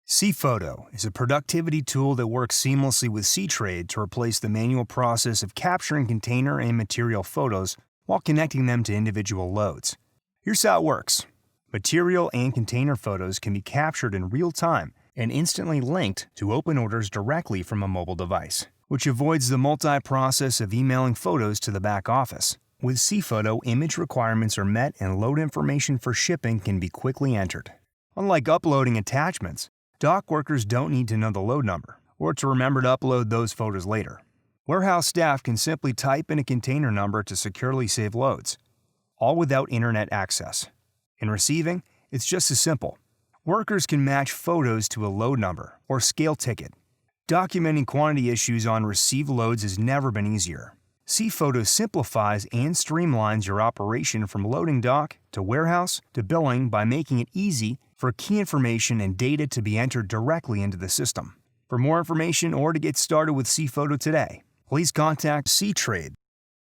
ciePhoto is a productivity tool that works seamlessly with cieTrade to replace the manual process of capturing container and material photos while connecting them to individual loads. Here's how it works. Material and container photos can be captured in real time and instantly linked to open orders directly from a mobile device, which avoids the multi-process of emailing photos to the back office. With ciePhoto, image requirements are met and load information for shipping can be quickly entered. Unlike uploading attachments, dock workers don't need to know the load number or to remember to upload those photos later. Warehouse staff can simply type in a container number to securely save loads, all without internet access. In receiving, it's just as simple. Workers can match photos to a load number or scale ticket. Documenting quantity issues on received loads has never been easier. ciePhoto simplifies and streamlines your operation from loading dock to warehouse to billing by making it easy for key information and data to be entered directly into the system. For more information or to get started with ciePhoto today, please contact cieTrade